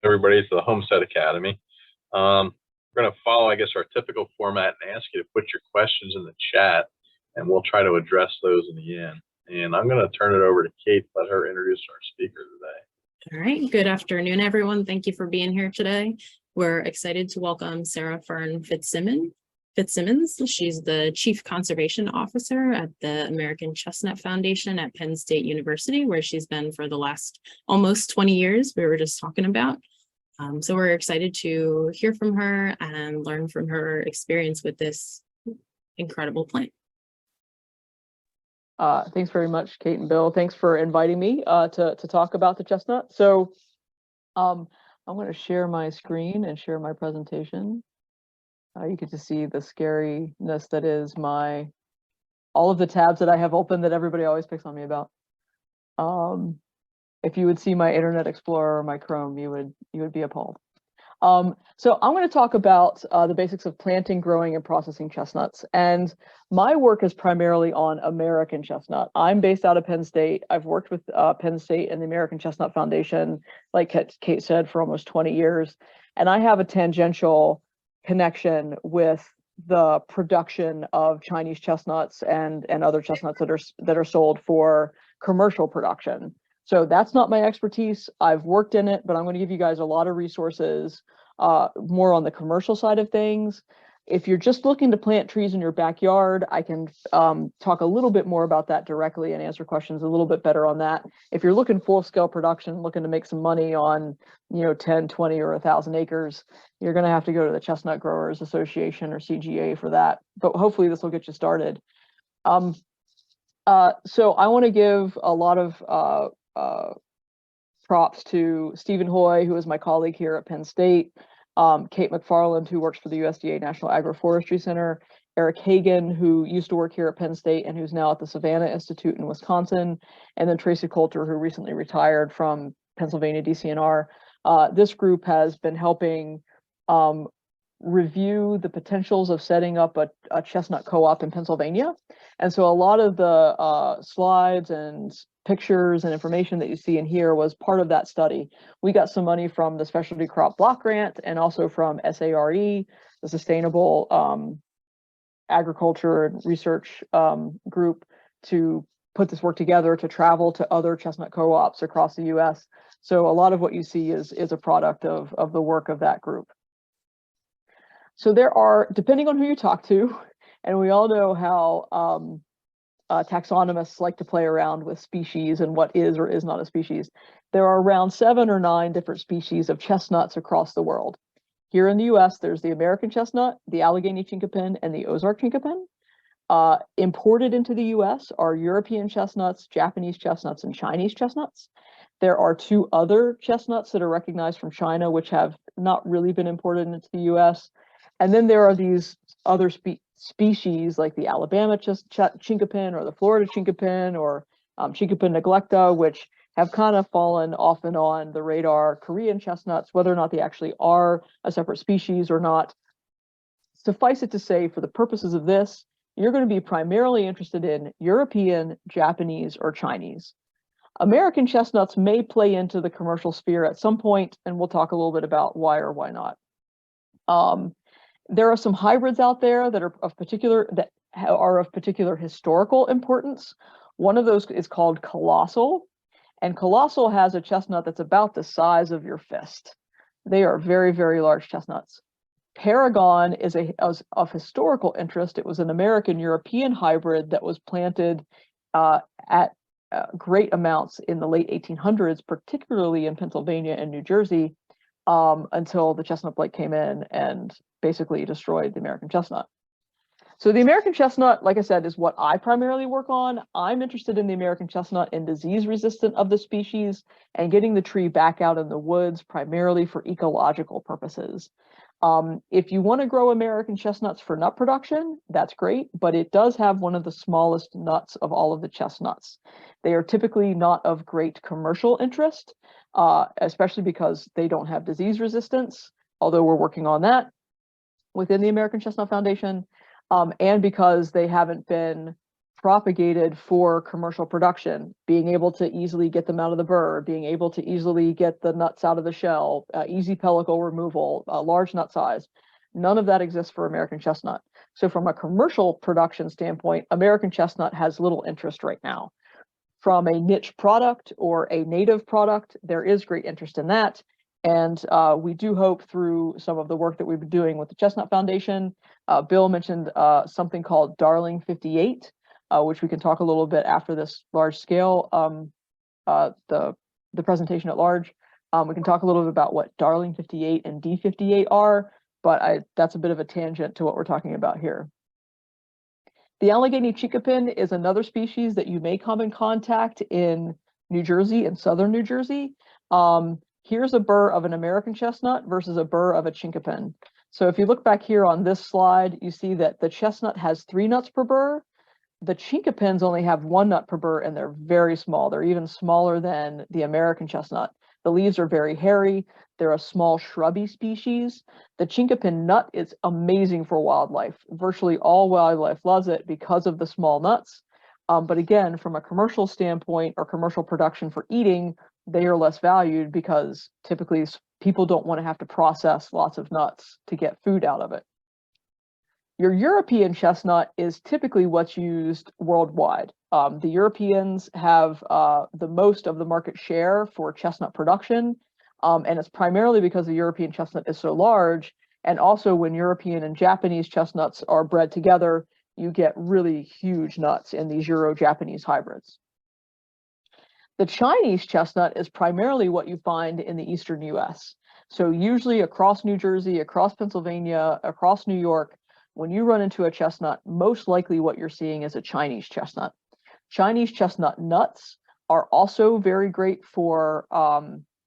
Everybody to the Homestead Academy. We're going to follow, I guess, our typical format and ask you to put your questions in the chat, and we'll try to address those in the end. And I'm going to turn it over to Kate, let her introduce our speaker today. All right. Good afternoon, everyone. Thank you for being here today. We're excited to welcome Sarah Fern Fitzsimmons. She's the Chief Conservation Officer at the American Chestnut Foundation at Penn State University, where she's been for the last almost 20 years we were just talking about. So we're excited to hear from her and learn from her experience with this incredible plant. Thanks very much, Kate and Bill. Thanks for inviting me to talk about the chestnut. So I'm going to share my screen and share my presentation. You get to see the scariness that is all of the tabs that I have open that everybody always picks on me about. If you would see my Internet Explorer or my Chrome, you would be appalled. So I'm going to talk about the basics of planting, growing, and processing chestnuts. And my work is primarily on American chestnut. I'm based out of Penn State. I've worked with Penn State and the American Chestnut Foundation, like Kate said, for almost 20 years. And I have a tangential connection with the production of Chinese chestnuts and other chestnuts that are sold for commercial production. So that's not my expertise. I've worked in it, but I'm going to give you guys a lot of resources more on the commercial side of things. If you're just looking to plant trees in your backyard, I can talk a little bit more about that directly and answer questions a little bit better on that. If you're looking full-scale production, looking to make some money on 10, 20, or 1,000 acres, you're going to have to go to the Chestnut Growers Association or CGA for that. But hopefully this will get you started. So I want to give a lot of props to Stephen Hoy, who is my colleague here at Penn State, Kate McFarland, who works for the USDA National Agroforestry Center, Eric Hagan, who used to work here at Penn State and who's now at the Savannah Institute in Wisconsin, and then Tracy Coulter, who recently retired from Pennsylvania DCNR. This group has been helping review the potentials of setting up a chestnut co-op in Pennsylvania. And so a lot of the slides and pictures and information that you see in here was part of that study. We got some money from the Specialty Crop Block Grant and also from SARE, the Sustainable Agriculture and Research group, to put this work together, to travel to other chestnut co-ops across the US. So a lot of what you see is a product of the work of that group. So there are, depending on who you talk to, and we all know how taxonomists like to play around with species and what is or is not a species. There are around 7 or 9 different species of chestnuts across the world. Here in the US, there's the American chestnut, the Allegheny chinkapin, and the Ozark chinkapin. Imported into the US are European chestnuts, Japanese chestnuts, and Chinese chestnuts. There are 2 other chestnuts that are recognized from China, which have not really been imported into the US. And then there are these other species like the Alabama chinkapin or the Florida chinkapin or Chinkapin neglecta, which have kind of fallen off and on the radar. Korean chestnuts, whether or not they actually are a separate species or not. Suffice it to say, for the purposes of this, you're going to be primarily interested in European, Japanese, or Chinese. American chestnuts may play into the commercial sphere at some point, and we'll talk a little bit about why or why not. There are some hybrids out there that are of particular historical importance. One of those is called Colossal, and Colossal has a chestnut that's about the size of your fist. They are very, very large chestnuts. Paragon is of historical interest. It was an American-European hybrid that was planted at great amounts in the late 1800s, particularly in Pennsylvania and New Jersey, until the chestnut blight came in and basically destroyed the American chestnut. So the American chestnut, like I said, is what I primarily work on. I'm interested in the American chestnut and disease resistant of the species and getting the tree back out in the woods primarily for ecological purposes. If you want to grow American chestnuts for nut production, that's great, but it does have one of the smallest nuts of all of the chestnuts. They are typically not of great commercial interest, especially because they don't have disease resistance, although we're working on that within the American Chestnut Foundation, and because they haven't been propagated for commercial production, being able to easily get them out of the burr, being able to easily get the nuts out of the shell, easy pellicle removal, large nut size. None of that exists for American chestnut. So from a commercial production standpoint, American chestnut has little interest right now. From a niche product or a native product, there is great interest in that. And we do hope through some of the work that we've been doing with the Chestnut Foundation. Bill mentioned something called Darling 58, which we can talk a little bit after this large scale, the presentation at large. We can talk a little bit about what Darling 58 and D58 are, but that's a bit of a tangent to what we're talking about here. The Allegheny chinkapin is another species that you may come in contact in New Jersey and southern New Jersey. Here's a burr of an American chestnut versus a burr of a chinkapin. So if you look back here on this slide, you see that the chestnut has 3 nuts per burr. The chinkapins only have 1 nut per burr, and they're very small. They're even smaller than the American chestnut. The leaves are very hairy. They're a small shrubby species. The chinkapin nut is amazing for wildlife. Virtually all wildlife loves it because of the small nuts. But again, from a commercial standpoint or commercial production for eating, they are less valued because typically people don't want to have to process lots of nuts to get food out of it. Your European chestnut is typically what's used worldwide. The Europeans have the most of the market share for chestnut production, and it's primarily because the European chestnut is so large, and also when European and Japanese chestnuts are bred together, you get really huge nuts in these Euro-Japanese hybrids. The Chinese chestnut is primarily what you find in the eastern US. So usually across New Jersey, across Pennsylvania, across New York, when you run into a chestnut, most likely what you're seeing is a Chinese chestnut. Chinese chestnut nuts are also very great for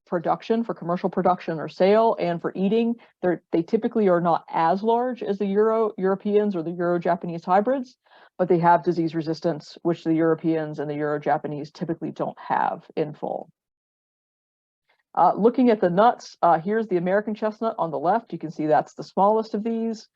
production, for commercial production or sale, and for eating. They typically are not as large as the Europeans or the Euro-Japanese hybrids, but they have disease resistance, which the Europeans and the Euro-Japanese typically don't have in full. Looking at the nuts, here's the American chestnut on the left. You can see that's the smallest of these,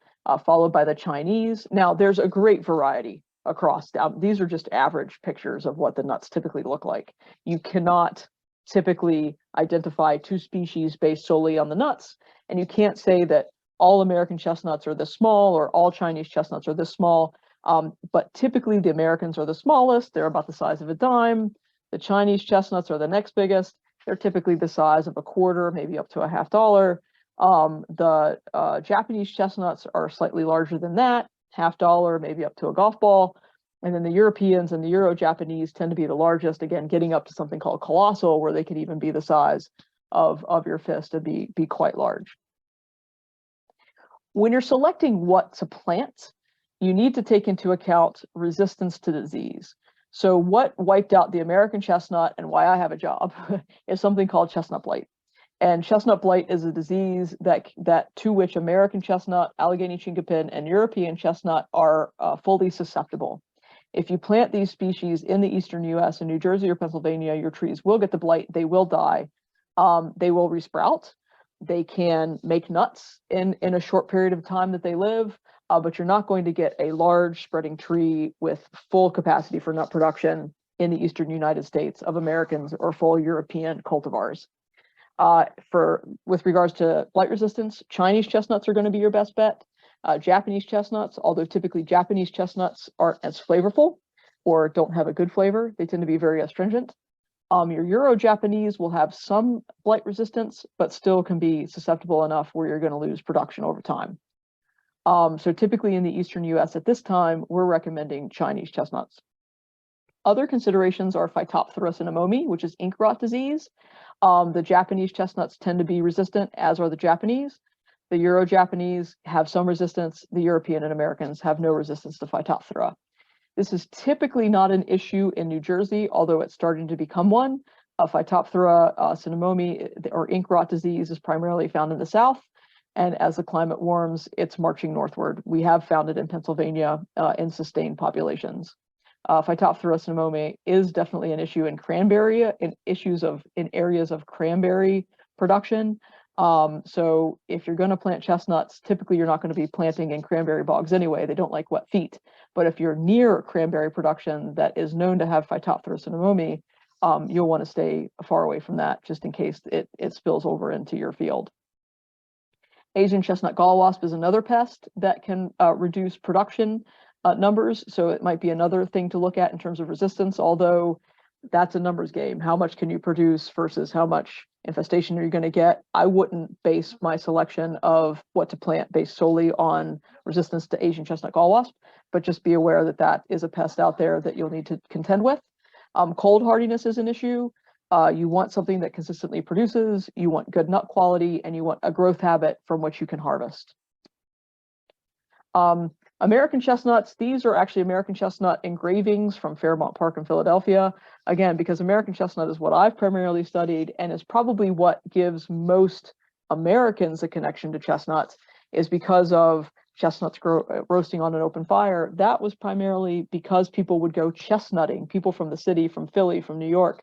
followed by the Chinese. Now, there's a great variety across. These are just average pictures of what the nuts typically look like. You cannot typically identify 2 species based solely on the nuts, and you can't say that all American chestnuts are this small or all Chinese chestnuts are this small, but typically the Americans are the smallest. They're about the size of a dime. The Chinese chestnuts are the next biggest. They're typically the size of a quarter, maybe up to a $50. The Japanese chestnuts are slightly larger than that, $50, maybe up to a golf ball. And then the Europeans and the Euro-Japanese tend to be the largest, again, getting up to something called colossal, where they can even be the size of your fist and be quite large. When you're selecting what to plant, you need to take into account resistance to disease. So what wiped out the American chestnut and why I have a job is something called chestnut blight. And chestnut blight is a disease that to which American chestnut, Allegheny chinkapin, and European chestnut are fully susceptible. If you plant these species in the eastern US, in New Jersey or Pennsylvania, your trees will get the blight, they will die, they will resprout, they can make nuts in a short period of time that they live, but you're not going to get a large spreading tree with full capacity for nut production in the eastern United States of Americans or full European cultivars. With regards to blight resistance, Chinese chestnuts are going to be your best bet. Japanese chestnuts, although typically Japanese chestnuts aren't as flavorful or don't have a good flavor, they tend to be very astringent. Your Euro-Japanese will have some blight resistance, but still can be susceptible enough where you're going to lose production over time. So typically in the eastern US at this time, we're recommending Chinese chestnuts. Other considerations are Phytophthora cinnamomum, which is ink rot disease. The Japanese chestnuts tend to be resistant, as are the Japanese. The Euro-Japanese have some resistance. The European and Americans have no resistance to Phytophthora. This is typically not an issue in New Jersey, although it's starting to become one. Phytophthora cinnamomum, or ink rot disease, is primarily found in the South. And as the climate warms, it's marching northward. We have found it in Pennsylvania in sustained populations. Phytophthora cinnamomum is definitely an issue in cranberry, in areas of cranberry production. So if you're going to plant chestnuts, typically you're not going to be planting in cranberry bogs anyway. They don't like wet feet. But if you're near cranberry production that is known to have Phytophthora cinnamomum, you'll want to stay far away from that just in case it spills over into your field. Asian chestnut gall wasp is another pest that can reduce production numbers. So it might be another thing to look at in terms of resistance, although that's a numbers game. How much can you produce versus how much infestation are you going to get? I wouldn't base my selection of what to plant based solely on resistance to Asian chestnut gall wasp, but just be aware that that is a pest out there that you'll need to contend with. Cold hardiness is an issue. You want something that consistently produces, you want good nut quality, and you want a growth habit from which you can harvest. American chestnuts, these are actually American chestnut engravings from Fairmount Park in Philadelphia. Again, because American chestnut is what I've primarily studied and is probably what gives most Americans a connection to chestnuts, is because of chestnuts roasting on an open fire. That was primarily because people would go chestnutting, people from the city, from Philly, from New York.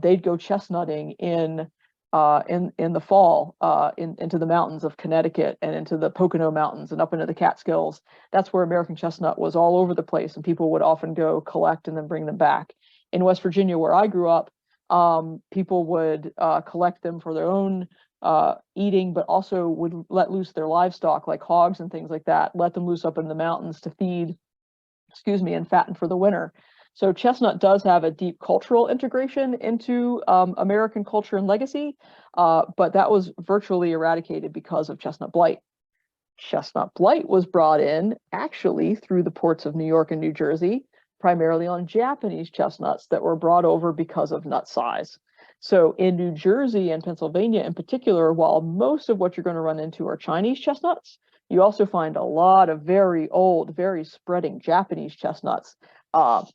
They'd go chestnutting in the fall into the mountains of Connecticut and into the Pocono Mountains and up into the Catskills. That's where American chestnut was all over the place, and people would often go collect and then bring them back. In West Virginia, where I grew up, people would collect them for their own eating, but also would let loose their livestock like hogs and things like that, let them loose up in the mountains to feed, and fatten for the winter. So chestnut does have a deep cultural integration into American culture and legacy, but that was virtually eradicated because of chestnut blight. Chestnut blight was brought in actually through the ports of New York and New Jersey, primarily on Japanese chestnuts that were brought over because of nut size. So in New Jersey and Pennsylvania in particular, while most of what you're going to run into are Chinese chestnuts, you also find a lot of very old, very spreading Japanese chestnuts.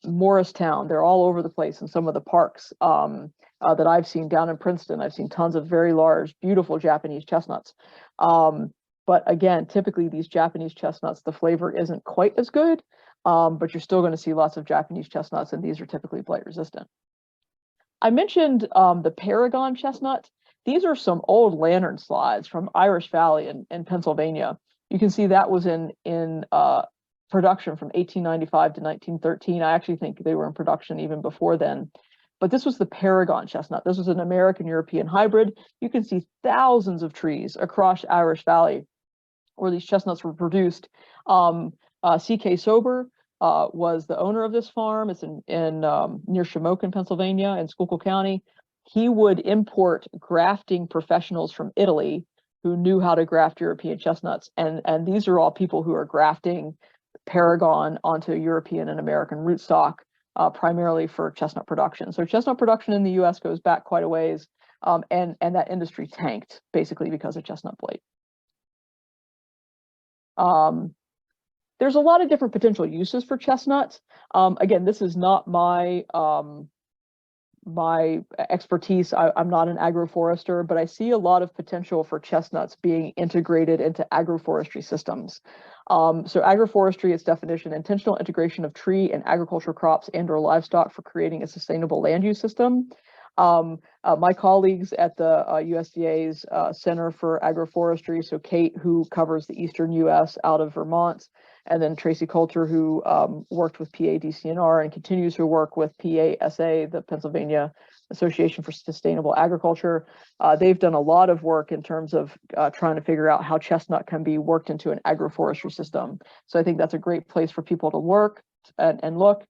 Morristown, they're all over the place in some of the parks that I've seen down in Princeton. I've seen tons of very large, beautiful Japanese chestnuts. But again, typically these Japanese chestnuts, the flavor isn't quite as good, but you're still going to see lots of Japanese chestnuts, and these are typically blight resistant. I mentioned the Paragon chestnut. These are some old lantern slides from Irish Valley in Pennsylvania. You can see that was in production from 1895 to 1913. I actually think they were in production even before then. But this was the Paragon chestnut. This was an American-European hybrid. You can see thousands of trees across Irish Valley where these chestnuts were produced. C.K. Sober was the owner of this farm. It's in near Shamokin, Pennsylvania, in Schuylkill County. He would import grafting professionals from Italy who knew how to graft European chestnuts. And these are all people who are grafting Paragon onto European and American rootstock, primarily for chestnut production. So chestnut production in the U.S. goes back quite a ways, and that industry tanked basically because of chestnut blight. There's a lot of different potential uses for chestnuts. Again, this is not my my expertise. I'm not an agroforester, but I see a lot of potential for chestnuts being integrated into agroforestry systems. So agroforestry, its definition, intentional integration of tree and agriculture crops and or livestock for creating a sustainable land use system. My colleagues at the USDA's Center for Agroforestry, so Kate, who covers the Eastern US out of Vermont, and then Tracy Coulter, who worked with PADCNR and continues to work with PASA, the Pennsylvania Association for Sustainable Agriculture. They've done a lot of work in terms of trying to figure out how chestnut can be worked into an agroforestry system. So I think that's a great place for people to work and look.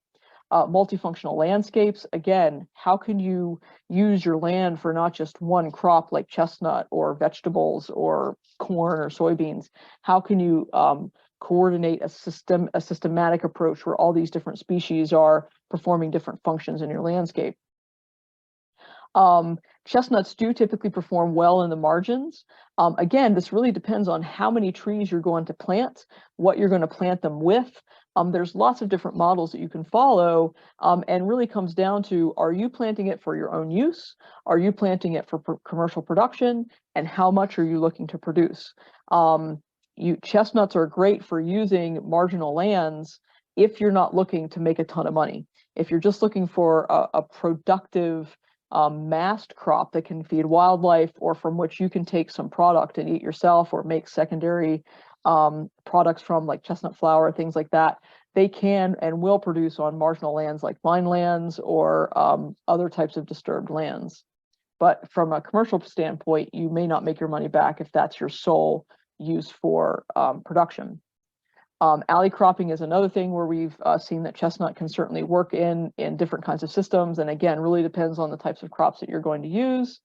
Multifunctional landscapes, again, how can you use your land for not just one crop like chestnut or vegetables or corn or soybeans? How can you coordinate a systematic approach where all these different species are performing different functions in your landscape? Chestnuts do typically perform well in the margins. Again, this really depends on how many trees you're going to plant, what you're going to plant them with. There's lots of different models that you can follow, and really comes down to, are you planting it for your own use? Are you planting it for commercial production? And how much are you looking to produce? Chestnuts are great for using marginal lands if you're not looking to make a ton of money. If you're just looking for a productive mast crop that can feed wildlife, or from which you can take some product and eat yourself, or make secondary products from, like chestnut flour, things like that, they can and will produce on marginal lands like vinelands or other types of disturbed lands. But from a commercial standpoint, you may not make your money back if that's your sole use for production. Alley cropping is another thing where we've seen that chestnut can certainly work in different kinds of systems, and again, really depends on the types of crops that you're going to use.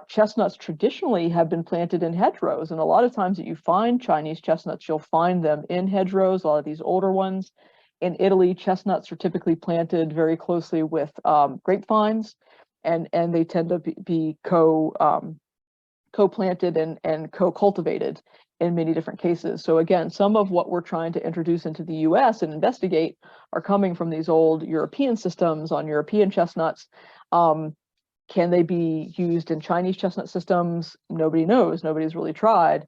Chestnuts traditionally have been planted in hedgerows, and a lot of times that you find Chinese chestnuts, you'll find them in hedgerows, a lot of these older ones. In Italy, chestnuts are typically planted very closely with grapevines, and they tend to be co-planted and co-cultivated in many different cases. So again, some of what we're trying to introduce into the US and investigate are coming from these old European systems on European chestnuts. Can they be used in Chinese chestnut systems? Nobody knows. Nobody's really tried.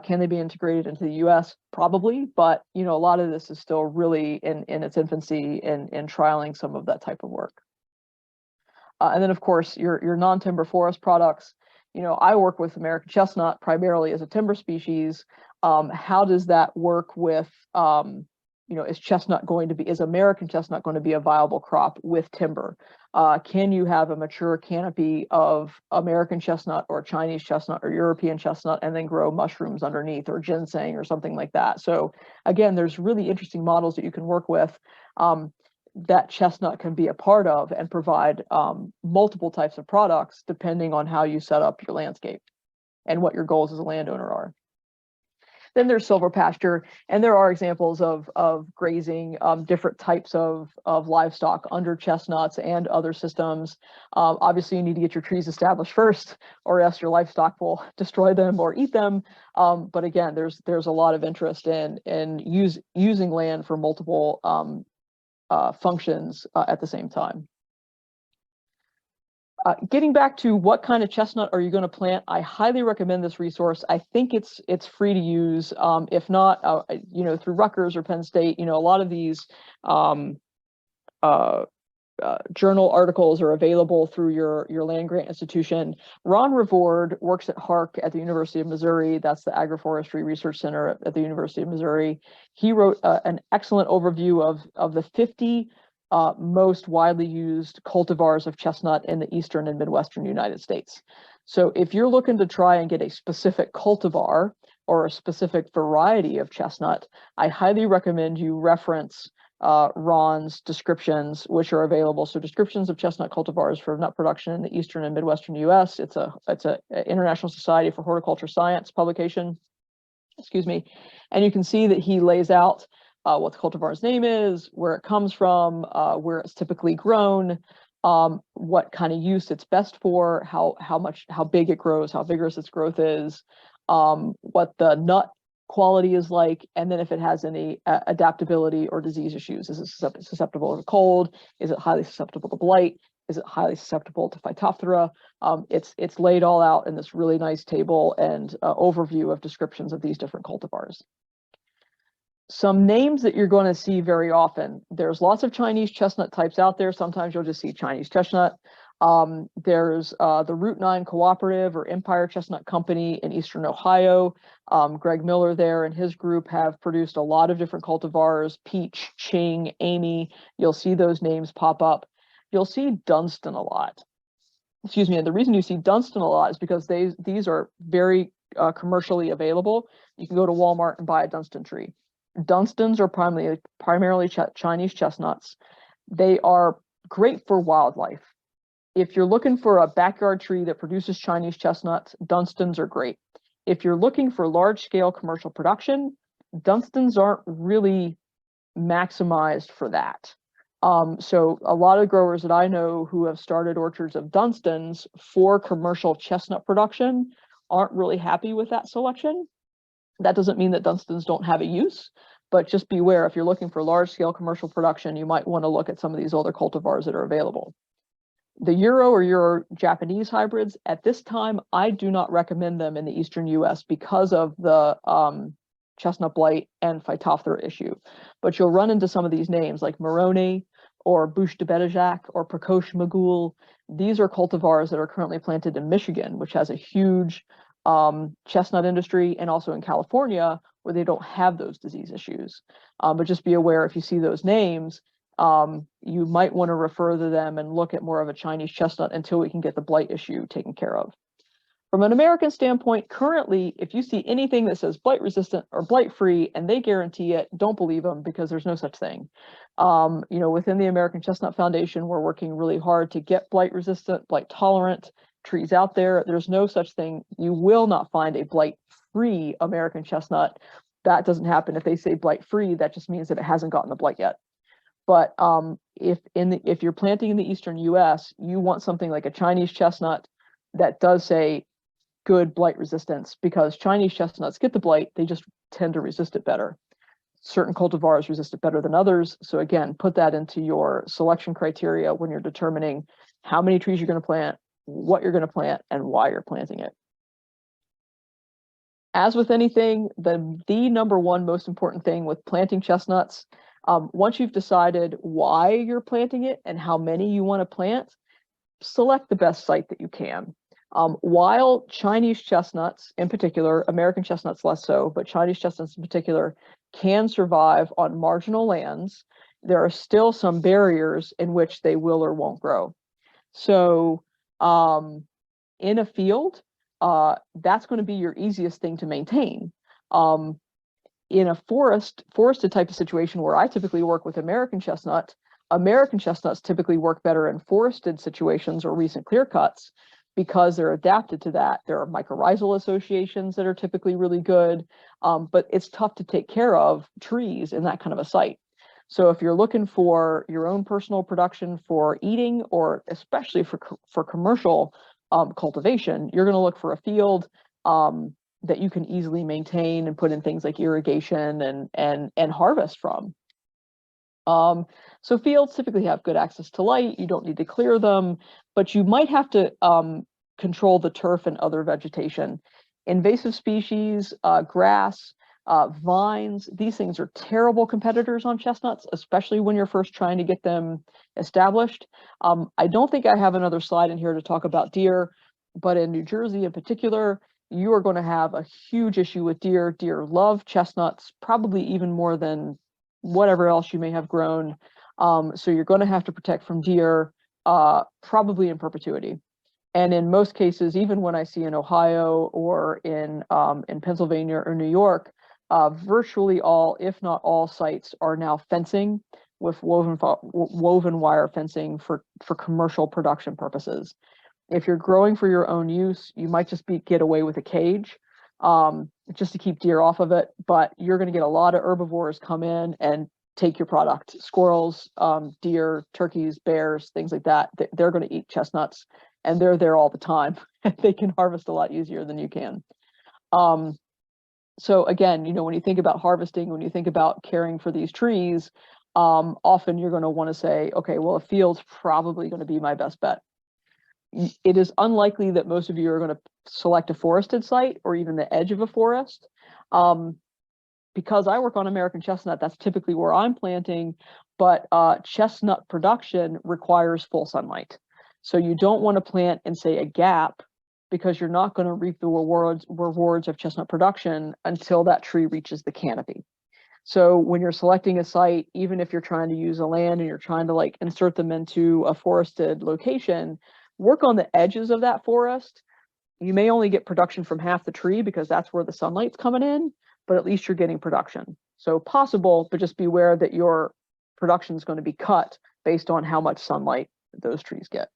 Can they be integrated into the US? Probably, but a lot of this is still really in its infancy in trialing some of that type of work. And then, of course, your non-timber forest products. I work with American chestnut primarily as a timber species. How does that work with, is American chestnut going to be a viable crop with timber? Can you have a mature canopy of American chestnut or Chinese chestnut or European chestnut and then grow mushrooms underneath, or ginseng or something like that? So again, there's really interesting models that you can work with that chestnut can be a part of and provide multiple types of products depending on how you set up your landscape and what your goals as a landowner are. Then there's silver pasture, and there are examples of grazing different types of livestock under chestnuts and other systems. Obviously, you need to get your trees established first, or else your livestock will destroy them or eat them. But again, there's a lot of interest in using land for multiple functions at the same time. Getting back to what kind of chestnut are you going to plant, I highly recommend this resource. I think it's free to use. If not, through Rutgers or Penn State, a lot of these journal articles are available through your land grant institution. Ron Revord works at HARC at the University of Missouri. That's the Agroforestry Research Center at the University of Missouri. He wrote an excellent overview of the 50 most widely used cultivars of chestnut in the eastern and midwestern United States. So if you're looking to try and get a specific cultivar or a specific variety of chestnut, I highly recommend you reference Ron's descriptions, which are available. So descriptions of chestnut cultivars for nut production in the eastern and midwestern U.S. It's a International Society for Horticulture Science publication. Excuse me. And you can see that he lays out what the cultivar's name is, where it comes from, where it's typically grown, what kind of use it's best for, how big it grows, how vigorous its growth is, what the nut quality is like, and then if it has any adaptability or disease issues. Is it susceptible to cold? Is it highly susceptible to blight? Is it highly susceptible to Phytophthora? It's laid all out in this really nice table and overview of descriptions of these different cultivars. Some names that you're going to see very often. There's lots of Chinese chestnut types out there. Sometimes you'll just see Chinese chestnut. There's the Route 9 Cooperative or Empire Chestnut Company in Eastern Ohio. Greg Miller there and his group have produced a lot of different cultivars, Peach, Ching, Amy. You'll see those names pop up. You'll see Dunstan a lot. Excuse me, and the reason you see Dunstan a lot is because these are very commercially available. You can go to Walmart and buy a Dunstan tree. Dunstans are primarily Chinese chestnuts. They are great for wildlife. If you're looking for a backyard tree that produces Chinese chestnuts, Dunstans are great. If you're looking for large-scale commercial production, Dunstans aren't really maximized for that. So a lot of growers that I know who have started orchards of Dunstans for commercial chestnut production aren't really happy with that selection. That doesn't mean that Dunstans don't have a use, but just beware, if you're looking for large-scale commercial production, you might want to look at some of these older cultivars that are available. The Euro or Euro-Japanese hybrids, at this time, I do not recommend them in the eastern U.S. because of the chestnut blight and Phytophthora issue. But you'll run into some of these names like Moroni, or Bouche de Bétajac or Pracoche Magoul. These are cultivars that are currently planted in Michigan, which has a huge chestnut industry, and also in California, where they don't have those disease issues. But just be aware, if you see those names, you might want to refer to them and look at more of a Chinese chestnut until we can get the blight issue taken care of. From an American standpoint, currently, if you see anything that says blight resistant or blight free and they guarantee it, don't believe them, because there's no such thing. Within the American Chestnut Foundation, we're working really hard to get blight resistant, blight tolerant trees out there. There's no such thing. You will not find a blight free American chestnut. That doesn't happen. If they say blight free, that just means that it hasn't gotten the blight yet. But if you're planting in the eastern US, you want something like a Chinese chestnut that does say good blight resistance, because Chinese chestnuts get the blight, they just tend to resist it better. Certain cultivars resist it better than others. So again, put that into your selection criteria when you're determining how many trees you're going to plant, what you're going to plant, and why you're planting it. As with anything, the number one most important thing with planting chestnuts, once you've decided why you're planting it and how many you want to plant, select the best site that you can. While Chinese chestnuts in particular, American chestnuts less so, but Chinese chestnuts in particular can survive on marginal lands, there are still some barriers in which they will or won't grow. So in a field, that's going to be your easiest thing to maintain. In a forested type of situation where I typically work with American chestnuts typically work better in forested situations or recent clear cuts, because they're adapted to that. There are mycorrhizal associations that are typically really good, but it's tough to take care of trees in that kind of a site. So if you're looking for your own personal production for eating, or especially for commercial cultivation, you're going to look for a field that you can easily maintain and put in things like irrigation and harvest from. So fields typically have good access to light. You don't need to clear them, but you might have to control the turf and other vegetation. Invasive species, grass, vines, these things are terrible competitors on chestnuts, especially when you're first trying to get them established. I don't think I have another slide in here to talk about deer, but in New Jersey in particular, you are going to have a huge issue with deer. Deer love chestnuts, probably even more than whatever else you may have grown. So you're going to have to protect from deer, probably in perpetuity. And in most cases, even when I see in Ohio or in Pennsylvania or New York, virtually all, if not all, sites are now fencing with woven wire fencing for commercial production purposes. If you're growing for your own use, you might just get away with a cage, just to keep deer off of it, but you're going to get a lot of herbivores come in and take your product. Squirrels, deer, turkeys, bears, things like that. They're going to eat chestnuts, and they're there all the time. They can harvest a lot easier than you can. So again, when you think about harvesting, when you think about caring for these trees, often you're going to want to say, okay, well, a field's probably going to be my best bet. It is unlikely that most of you are going to select a forested site or even the edge of a forest. Because I work on American chestnut, that's typically where I'm planting, but chestnut production requires full sunlight. So you don't want to plant in, say, a gap, because you're not going to reap the rewards of chestnut production until that tree reaches the canopy. So when you're selecting a site, even if you're trying to use a land and you're trying to insert them into a forested location, work on the edges of that forest. You may only get production from half the tree because that's where the sunlight's coming in, but at least you're getting production. So possible, but just beware that your production is going to be cut based on how much sunlight those trees get.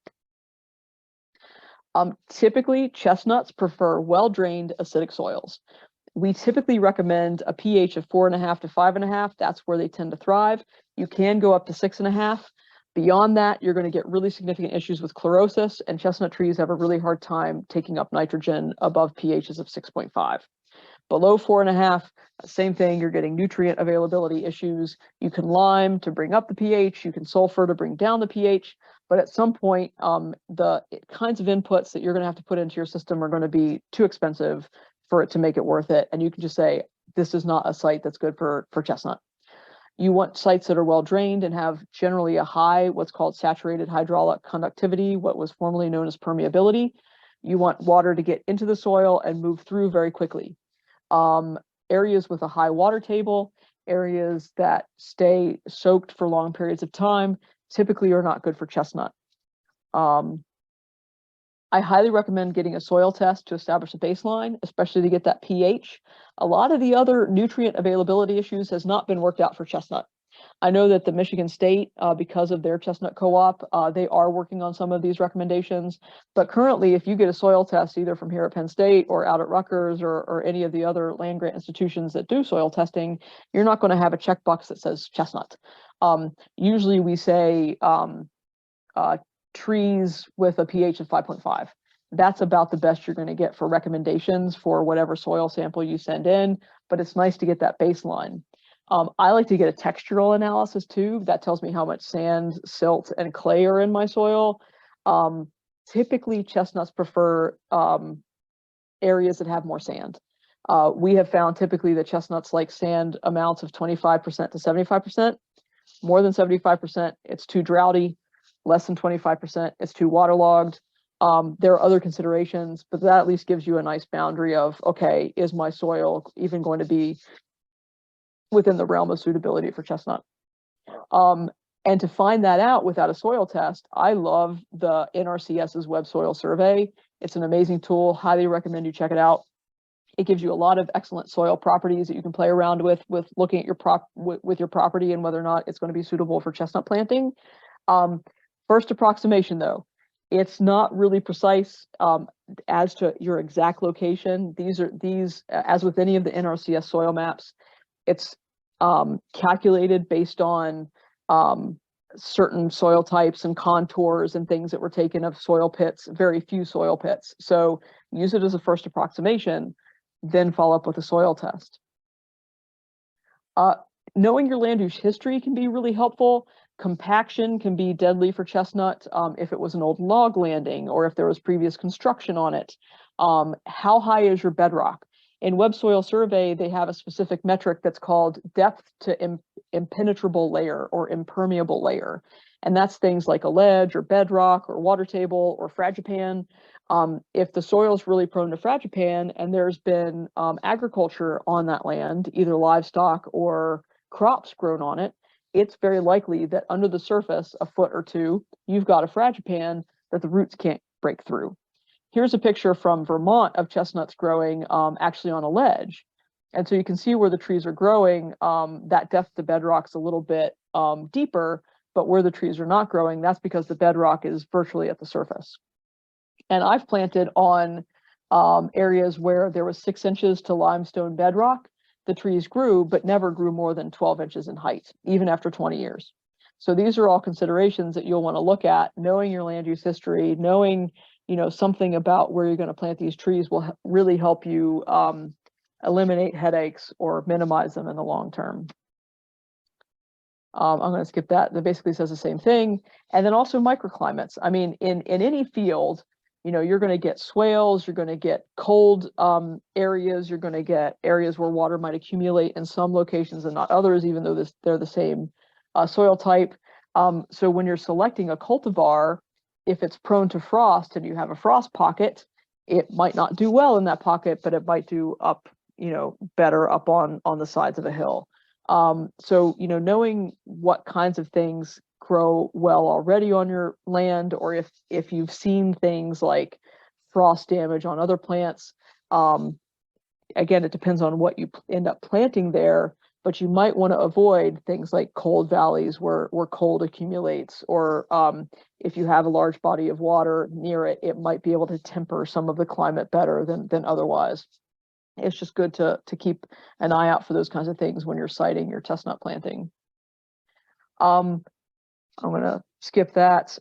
Typically, chestnuts prefer well-drained acidic soils. We typically recommend a pH of 4.5 to 5.5. That's where they tend to thrive. You can go up to 6.5. Beyond that, you're going to get really significant issues with chlorosis, and chestnut trees have a really hard time taking up nitrogen above pHs of 6.5. Below 4.5, same thing, you're getting nutrient availability issues. You can lime to bring up the pH, you can sulfur to bring down the pH, but at some point, the kinds of inputs that you're going to have to put into your system are going to be too expensive for it to make it worth it. And you can just say, this is not a site that's good for chestnut. You want sites that are well drained and have generally a high, what's called saturated hydraulic conductivity, what was formerly known as permeability. You want water to get into the soil and move through very quickly. Areas with a high water table, areas that stay soaked for long periods of time, typically are not good for chestnut. I highly recommend getting a soil test to establish a baseline, especially to get that pH. A lot of the other nutrient availability issues has not been worked out for chestnut. I know that the Michigan State, because of their chestnut co-op, they are working on some of these recommendations. But currently, if you get a soil test, either from here at Penn State or out at Rutgers or any of the other land grant institutions that do soil testing, you're not going to have a checkbox that says chestnut. Usually we say trees with a pH of 5.5. That's about the best you're going to get for recommendations for whatever soil sample you send in, but it's nice to get that baseline. I like to get a textural analysis too. That tells me how much sand, silt, and clay are in my soil. Typically, chestnuts prefer areas that have more sand. We have found typically that chestnuts like sand amounts of 25% to 75%. More than 75%, it's too droughty. Less than 25%, it's too waterlogged. There are other considerations, but that at least gives you a nice boundary of, okay, is my soil even going to be within the realm of suitability for chestnut? And to find that out without a soil test, I love the NRCS's web soil survey. It's an amazing tool. Highly recommend you check it out. It gives you a lot of excellent soil properties that you can play around with looking at your property and whether or not it's going to be suitable for chestnut planting. First approximation though, it's not really precise as to your exact location. These, as with any of the NRCS soil maps, it's calculated based on certain soil types and contours and things that were taken of soil pits, very few soil pits. So use it as a first approximation, then follow up with a soil test. Knowing your land use history can be really helpful. Compaction can be deadly for chestnut if it was an old log landing or if there was previous construction on it. How high is your bedrock? In Web Soil Survey, they have a specific metric that's called depth to impenetrable layer or impermeable layer. And that's things like a ledge or bedrock or water table or fragipan. If the soil is really prone to fragipan and there's been agriculture on that land, either livestock or crops grown on it, it's very likely that under the surface, a foot or two, you've got a fragipan that the roots can't break through. Here's a picture from Vermont of chestnuts growing actually on a ledge. And so you can see where the trees are growing, that depth to bedrock's a little bit deeper, but where the trees are not growing, that's because the bedrock is virtually at the surface. And I've planted on areas where there was 6 inches to limestone bedrock. The trees grew, but never grew more than 12 inches in height, even after 20 years. So these are all considerations that you'll want to look at. Knowing your land use history, knowing something about where you're going to plant these trees will really help you eliminate headaches or minimize them in the long term. I'm going to skip that. That basically says the same thing. And then also microclimates. I mean, in any field, you're going to get swales, you're going to get cold areas, you're going to get areas where water might accumulate in some locations and not others, even though they're the same soil type. So when you're selecting a cultivar, if it's prone to frost and you have a frost pocket, it might not do well in that pocket, but it might do better up on the sides of a hill. So knowing what kinds of things grow well already on your land, or if you've seen things like frost damage on other plants, again, it depends on what you end up planting there, but you might want to avoid things like cold valleys where cold accumulates, or if you have a large body of water near it, it might be able to temper some of the climate better than otherwise. It's just good to keep an eye out for those kinds of things when you're siting your chestnut planting. I'm going to skip that.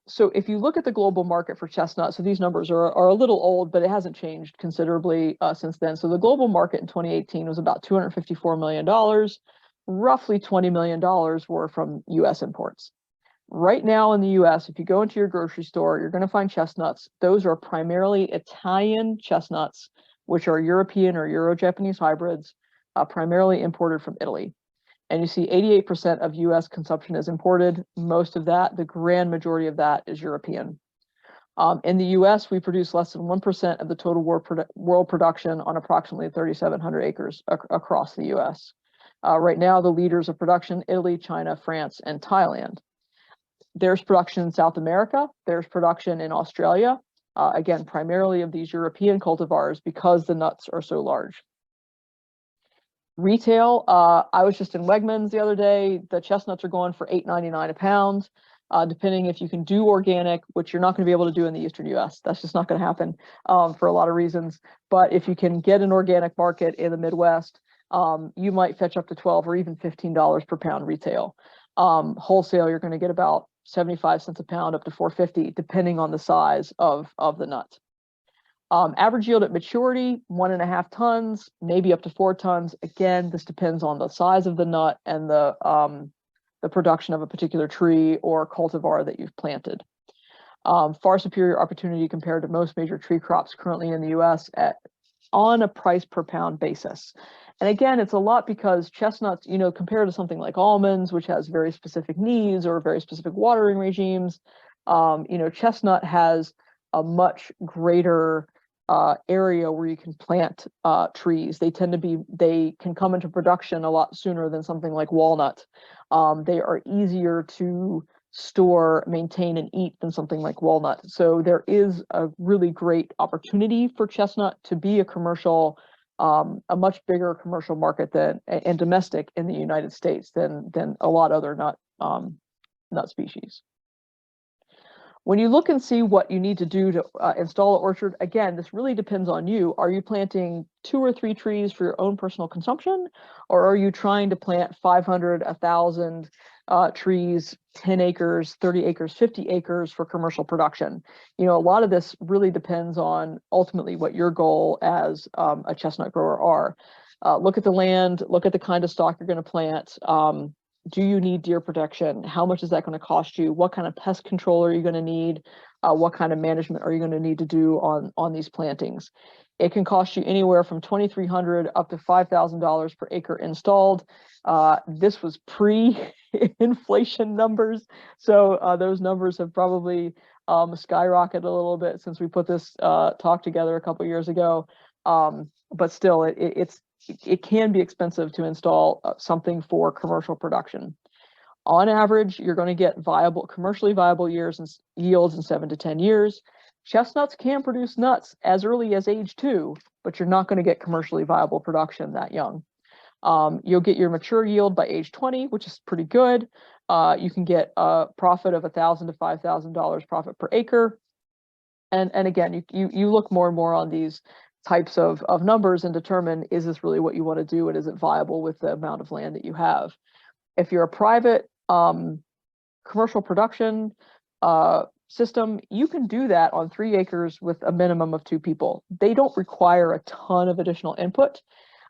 So if you look at the global market for chestnut, so these numbers are a little old, but it hasn't changed considerably since then. So the global market in 2018 was about $254 million. Roughly $20 million were from U.S. imports. Right now in the U.S., if you go into your grocery store, you're going to find chestnuts. Those are primarily Italian chestnuts, which are European or Euro-Japanese hybrids, primarily imported from Italy. And you see 88% of US consumption is imported. Most of that, the grand majority of that, is European. In the US, we produce less than 1% of the total world production on approximately 3,700 acres across the US. Right now, the leaders of production: Italy, China, France, and Thailand. There's production in South America. There's production in Australia. Again, primarily of these European cultivars because the nuts are so large. Retail, I was just in Wegmans the other day. The chestnuts are going for $8.99 a pound, depending if you can do organic, which you're not going to be able to do in the Eastern US. That's just not going to happen for a lot of reasons. But if you can get an organic market in the Midwest, you might fetch up to $12 or even $15 per pound retail. Wholesale, you're going to get about 75 cents a pound up to $4.50, depending on the size of the nut. Average yield at maturity, 1.5 tons, maybe up to 4 tons. Again, this depends on the size of the nut and the production of a particular tree or cultivar that you've planted. Far superior opportunity compared to most major tree crops currently in the US on a price per pound basis. And again, it's a lot because chestnuts, compared to something like almonds, which has very specific needs or very specific watering regimes, chestnut has a much greater area where you can plant trees. They can come into production a lot sooner than something like walnut. They are easier to store, maintain, and eat than something like walnut. So there is a really great opportunity for chestnut to be a much bigger commercial market and domestic in the United States than a lot of other nut species. When you look and see what you need to do to install an orchard, again, this really depends on you. Are you planting 2 or 3 trees for your own personal consumption, or are you trying to plant 500, 1,000 trees, 10 acres, 30 acres, 50 acres for commercial production? A lot of this really depends on ultimately what your goal as a chestnut grower are. Look at the land, look at the kind of stock you're going to plant. Do you need deer protection? How much is that going to cost you? What kind of pest control are you going to need? What kind of management are you going to need to do on these plantings? It can cost you anywhere from $2,300 up to $5,000 per acre installed. This was pre-inflation numbers, so those numbers have probably skyrocketed a little bit since we put this talk together a couple years ago. But still, it can be expensive to install something for commercial production. On average, you're going to get commercially viable yields in 7 to 10 years. Chestnuts can produce nuts as early as age 2, but you're not going to get commercially viable production that young. You'll get your mature yield by age 20, which is pretty good. You can get a profit of $1,000 to $5,000 profit per acre. And again, you look more and more on these types of numbers and determine, is this really what you want to do, and is it viable with the amount of land that you have? If you're a private commercial production system, you can do that on 3 acres with a minimum of 2 people. They don't require a ton of additional input.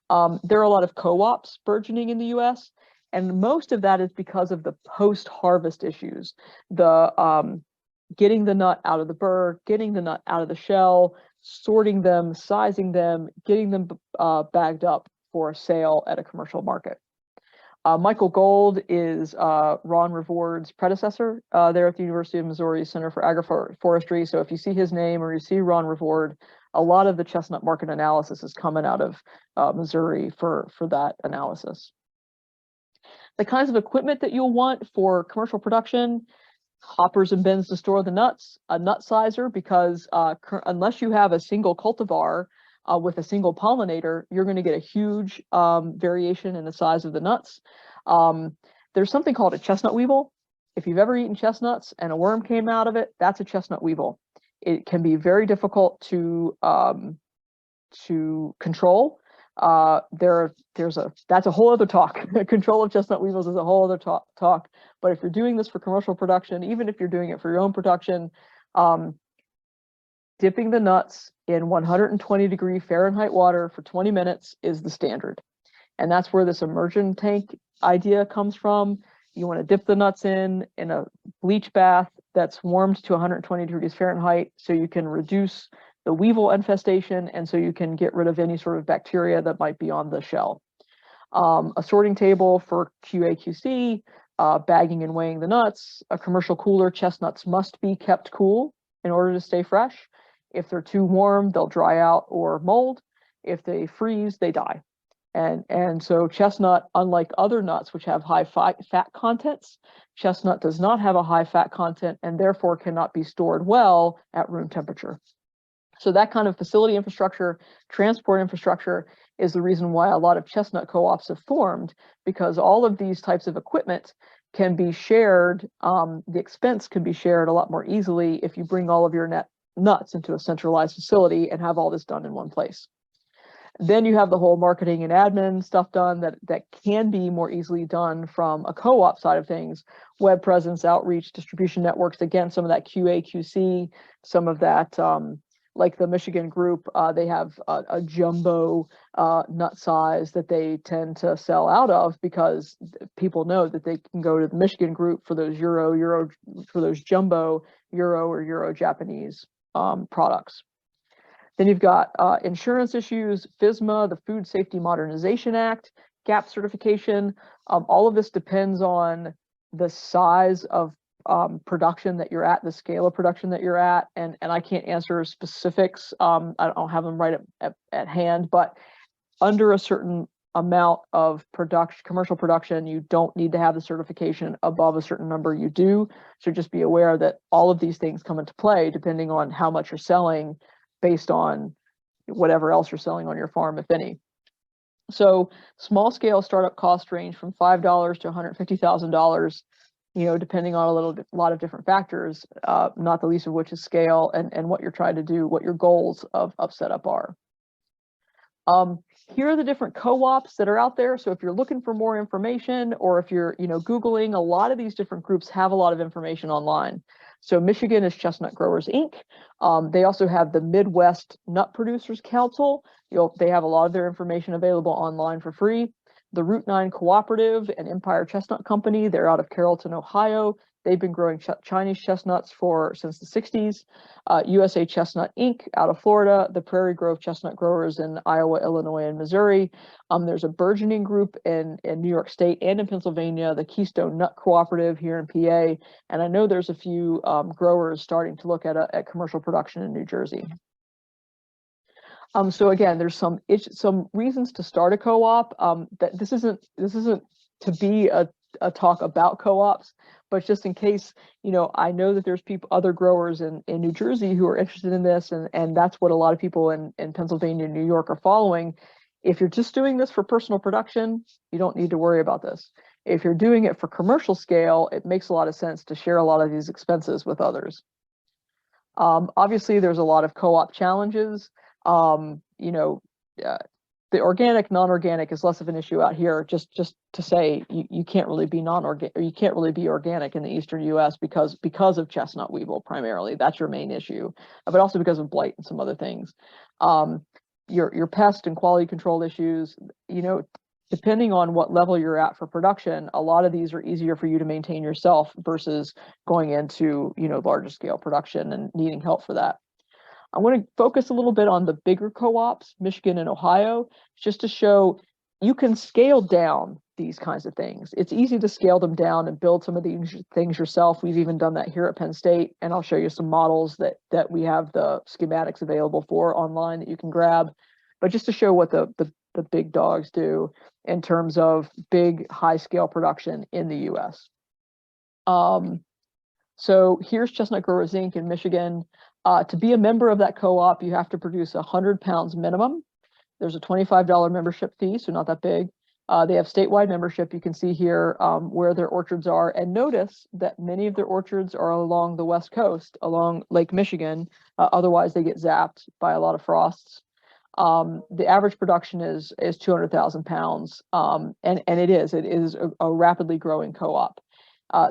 There are a lot of co-ops burgeoning in the US, and most of that is because of the post-harvest issues. Getting the nut out of the burr, getting the nut out of the shell, sorting them, sizing them, getting them bagged up for sale at a commercial market. Michael Gold is Ron Reward's predecessor there at the University of Missouri Center for Agroforestry. So if you see his name or you see Ron Reward, a lot of the chestnut market analysis is coming out of Missouri for that analysis. The kinds of equipment that you'll want for commercial production: hoppers and bins to store the nuts, a nut sizer, because unless you have a single cultivar with a single pollinator, you're going to get a huge variation in the size of the nuts. There's something called a chestnut weevil. If you've ever eaten chestnuts and a worm came out of it, that's a chestnut weevil. It can be very difficult to control. That's a whole other talk. Control of chestnut weevils is a whole other talk. But if you're doing this for commercial production, even if you're doing it for your own production, dipping the nuts in 120-degree Fahrenheit water for 20 minutes is the standard. And that's where this immersion tank idea comes from. You want to dip the nuts in a bleach bath that's warmed to 120 degrees Fahrenheit so you can reduce the weevil infestation, and so you can get rid of any sort of bacteria that might be on the shell. a sorting table for QA/QC, bagging and weighing the nuts, a commercial cooler. Chestnuts must be kept cool in order to stay fresh. If they're too warm, they'll dry out or mold. If they freeze, they die. And so chestnut, unlike other nuts which have high fat contents, chestnut does not have a high fat content and therefore cannot be stored well at room temperature. So that kind of facility infrastructure, transport infrastructure, is the reason why a lot of chestnut co-ops have formed, because all of these types of equipment can be shared. The expense can be shared a lot more easily if you bring all of your nuts into a centralized facility and have all this done in one place. Then you have the whole marketing and admin stuff done that can be more easily done from a co-op side of things. Web presence, outreach, distribution networks, again, some of that QA/QC, some of that, like the Michigan group, they have a jumbo nut size that they tend to sell out of, because people know that they can go to the Michigan group for those for those jumbo Euro Japanese products. Then you've got insurance issues, FSMA, the Food Safety Modernization Act, GAP certification. All of this depends on the size of production that you're at, the scale of production that you're at, and I can't answer specifics. I don't have them right at hand, but under a certain amount of commercial production, you don't need to have the certification. Above a certain number, you do. So just be aware that all of these things come into play depending on how much you're selling, based on whatever else you're selling on your farm, if any. So small scale startup costs range from $5 to $150,000, depending on a lot of different factors, not the least of which is scale and what you're trying to do, what your goals of setup are. Here are the different co-ops that are out there. So if you're looking for more information, or if you're, Googling, a lot of these different groups have a lot of information online. So Michigan is Chestnut Growers, Inc. They also have the Midwest Nut Producers Council. They have a lot of their information available online for free. The Route 9 Cooperative and Empire Chestnut Company, they're out of Carrollton, Ohio. They've been growing Chinese chestnuts since the 60s. USA Chestnut Inc. out of Florida, the Prairie Grove Chestnut Growers in Iowa, Illinois, and Missouri. There's a burgeoning group in New York State and in Pennsylvania, the Keystone Nut Cooperative here in PA. And I know there's a few growers starting to look at commercial production in New Jersey. So again, there's some reasons to start a co-op. That this isn't to be a talk about co-ops, but just in case, I know that there's other growers in New Jersey who are interested in this, and that's what a lot of people in Pennsylvania and New York are following. If you're just doing this for personal production, you don't need to worry about this. If you're doing it for commercial scale, it makes a lot of sense to share a lot of these expenses with others. Obviously, there's a lot of co-op challenges. The organic, non-organic is less of an issue out here. Just to say, you can't really be non-organic, or you can't really be organic in the eastern U.S. because of chestnut weevil primarily. That's your main issue, but also because of blight and some other things. Your pest and quality control issues. Depending on what level you're at for production, a lot of these are easier for you to maintain yourself versus going into larger scale production and needing help for that. I want to focus a little bit on the bigger co-ops, Michigan and Ohio, just to show you can scale down these kinds of things. It's easy to scale them down and build some of these things yourself. We've even done that here at Penn State, and I'll show you some models that we have the schematics available for online that you can grab. But just to show what the big dogs do in terms of big, high-scale production in the U.S. So here's Chestnut Growers Inc. in Michigan. To be a member of that co-op, you have to produce 100 pounds minimum. There's a $25 membership fee, so not that big. They have statewide membership. You can see here where their orchards are. And notice that many of their orchards are along the West Coast, along Lake Michigan. Otherwise, they get zapped by a lot of frosts. The average production is 200,000 pounds. And it is a rapidly growing co-op.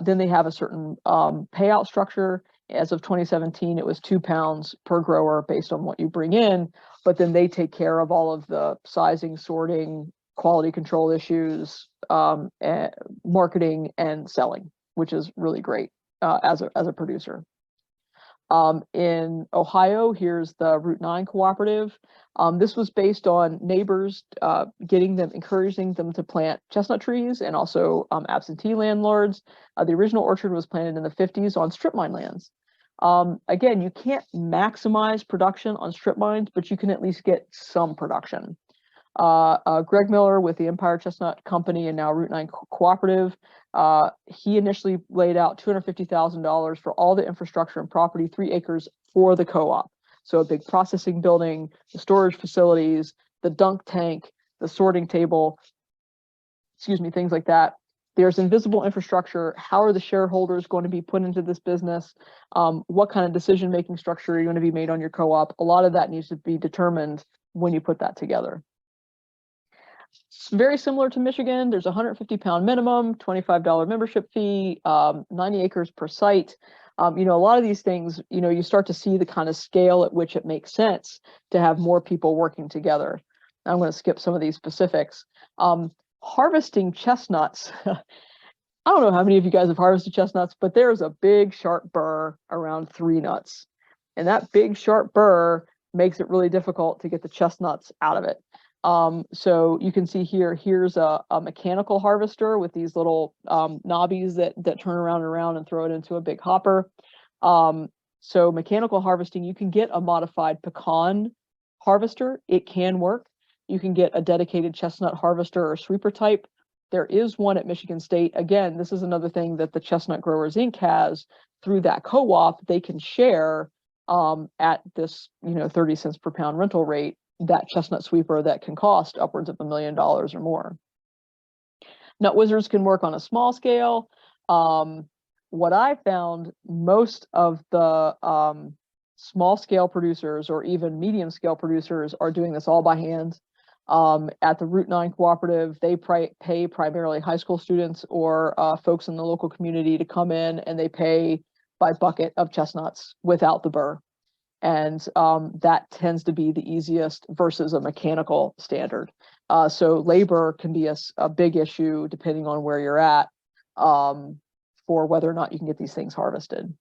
Then they have a certain payout structure. As of 2017, it was 2 pounds per grower based on what you bring in, but then they take care of all of the sizing, sorting, quality control issues, marketing, and selling, which is really great as a producer. In Ohio, here's the Route 9 Cooperative. This was based on neighbors encouraging them to plant chestnut trees, and also absentee landlords. The original orchard was planted in the 50s on strip mine lands. Again, you can't maximize production on strip mines, but you can at least get some production. Greg Miller with the Empire Chestnut Company and now Route 9 Cooperative, he initially laid out $250,000 for all the infrastructure and property, 3 acres for the co-op. So a big processing building, the storage facilities, the dunk tank, the sorting table, things like that. There's invisible infrastructure. How are the shareholders going to be put into this business? What kind of decision-making structure are you going to be made on your co-op? A lot of that needs to be determined when you put that together. It's very similar to Michigan. There's a 150-pound minimum, $25 membership fee, 90 acres per site. A lot of these things, you start to see the kind of scale at which it makes sense to have more people working together. I'm going to skip some of these specifics. Harvesting chestnuts. I don't know how many of you guys have harvested chestnuts, but there's a big sharp burr around 3 nuts. And that big sharp burr makes it really difficult to get the chestnuts out of it. So you can see here's a mechanical harvester with these little knobbies that turn around and around and throw it into a big hopper. So mechanical harvesting, you can get a modified pecan harvester. It can work. You can get a dedicated chestnut harvester or sweeper type. There is one at Michigan State. Again, this is another thing that the Chestnut Growers Inc. has through that co-op. They can share at this 30 cents per pound rental rate, that chestnut sweeper that can cost upwards of $1 million or more. Nut Wizards can work on a small scale. What I found, most of the small scale producers or even medium scale producers are doing this all by hand. At the Route 9 Cooperative, they pay primarily high school students or folks in the local community to come in, and they pay by bucket of chestnuts without the burr. And that tends to be the easiest versus a mechanical standard. So labor can be a big issue depending on where you're at for whether or not you can get these things harvested.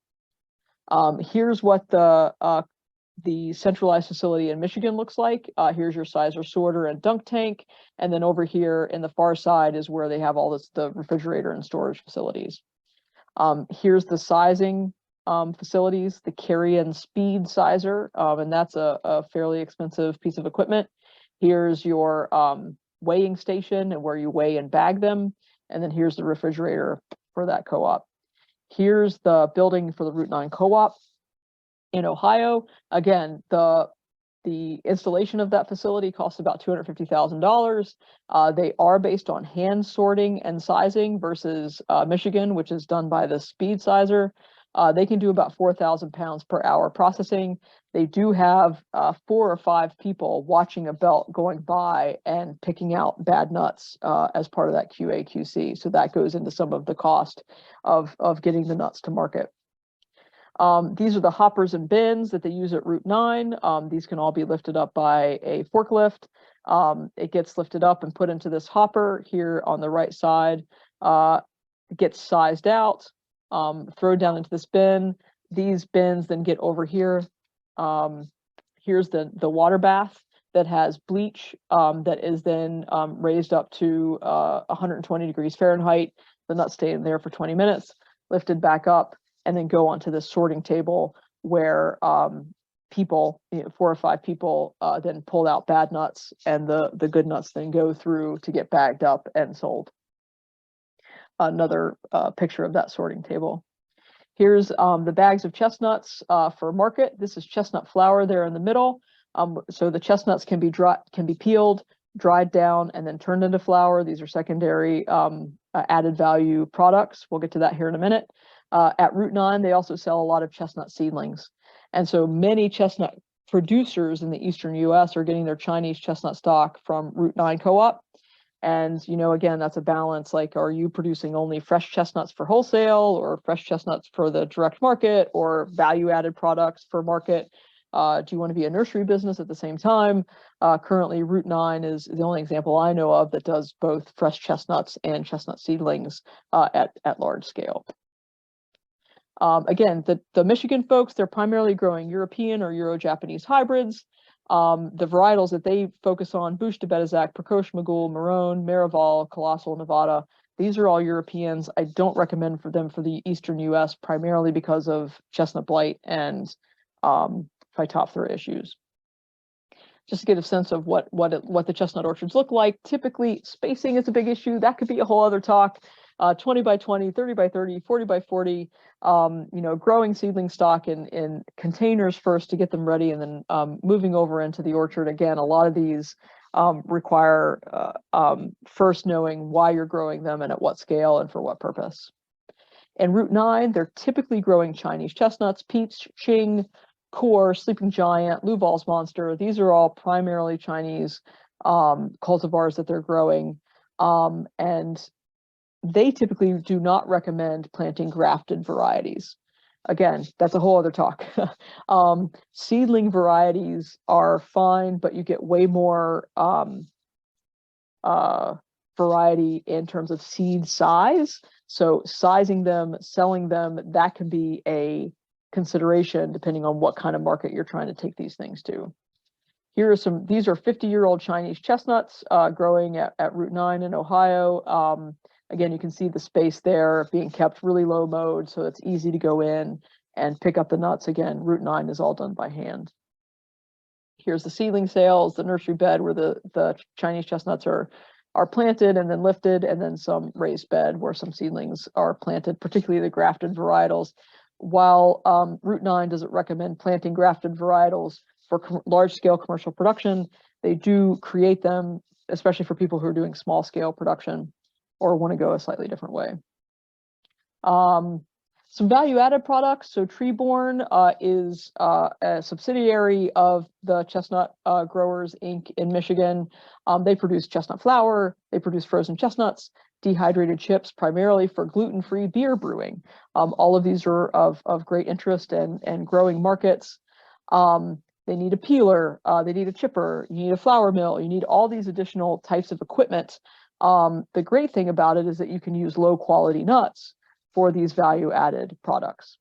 Here's what the centralized facility in Michigan looks like. Here's your sizer sorter and dunk tank. And then over here in the far side is where they have all the refrigerator and storage facilities. Here's the sizing facilities, the carry and speed sizer, and that's a fairly expensive piece of equipment. Here's your weighing station and where you weigh and bag them. And then here's the refrigerator for that co-op. Here's the building for the Route 9 co-op in Ohio. Again, the installation of that facility costs about $250,000. They are based on hand sorting and sizing versus Michigan, which is done by the speed sizer. They can do about 4,000 pounds per hour processing. They do have 4 or 5 people watching a belt going by and picking out bad nuts as part of that QA/QC. So that goes into some of the cost of getting the nuts to market. These are the hoppers and bins that they use at Route 9. These can all be lifted up by a forklift. It gets lifted up and put into this hopper here on the right side. It gets sized out, thrown down into this bin. These bins then get over here. Here's the water bath that has bleach that is then raised up to 120 degrees Fahrenheit. The nuts stay in there for 20 minutes, lifted back up, and then go onto this sorting table where people, 4 or 5 people, then pull out bad nuts, and the good nuts then go through to get bagged up and sold. Another picture of that sorting table. Here's the bags of chestnuts for market. This is chestnut flour there in the middle. So the chestnuts can be peeled, dried down, and then turned into flour. These are secondary added value products. We'll get to that here in a minute. At Route 9, they also sell a lot of chestnut seedlings. And so many chestnut producers in the eastern US are getting their Chinese chestnut stock from Route 9 Co-op. And, again, that's a balance. Like, are you producing only fresh chestnuts for wholesale, or fresh chestnuts for the direct market, or value-added products for market? Do you want to be a nursery business at the same time? Currently, Route 9 is the only example I know of that does both fresh chestnuts and chestnut seedlings at large scale. Again, the Michigan folks, they're primarily growing European or Euro-Japanese hybrids. The varietals that they focus on, Bouche de Bézizac, Prakosh Magul, Marone, Miraval, Colossal, Nevada, these are all Europeans. I don't recommend for them for the eastern US, primarily because of chestnut blight and Phytophthora issues. Just to get a sense of what the chestnut orchards look like. Typically, spacing is a big issue. That could be a whole other talk. 20 by 20, 30 by 30, 40 by 40, growing seedling stock in containers first to get them ready, and then moving over into the orchard. Again, a lot of these require first knowing why you're growing them and at what scale and for what purpose. And Route 9, they're typically growing Chinese chestnuts, peach, Qing, Core, Sleeping Giant, Luval's Monster. These are all primarily Chinese cultivars that they're growing. And they typically do not recommend planting grafted varieties. Again, that's a whole other talk. Seedling varieties are fine, but you get way more variety in terms of seed size. So sizing them, selling them, that can be a consideration depending on what kind of market you're trying to take these things to. Here are some, these are 50-year-old Chinese chestnuts growing at Route 9 in Ohio. Again, you can see the space there being kept really low mode, so it's easy to go in and pick up the nuts. Again, Route 9 is all done by hand. Here's the seedling sales, the nursery bed where the Chinese chestnuts are planted and then lifted, and then some raised bed where some seedlings are planted, particularly the grafted varietals. While Route 9 doesn't recommend planting grafted varietals for large-scale commercial production, they do create them, especially for people who are doing small-scale production or want to go a slightly different way. Some value-added products. So Treeborn is a subsidiary of the Chestnut Growers, Inc. in Michigan. They produce chestnut flour, they produce frozen chestnuts, dehydrated chips, primarily for gluten-free beer brewing. All of these are of great interest and growing markets. They need a peeler, they need a chipper, you need a flour mill, you need all these additional types of equipment. The great thing about it is that you can use low-quality nuts for these value-added products.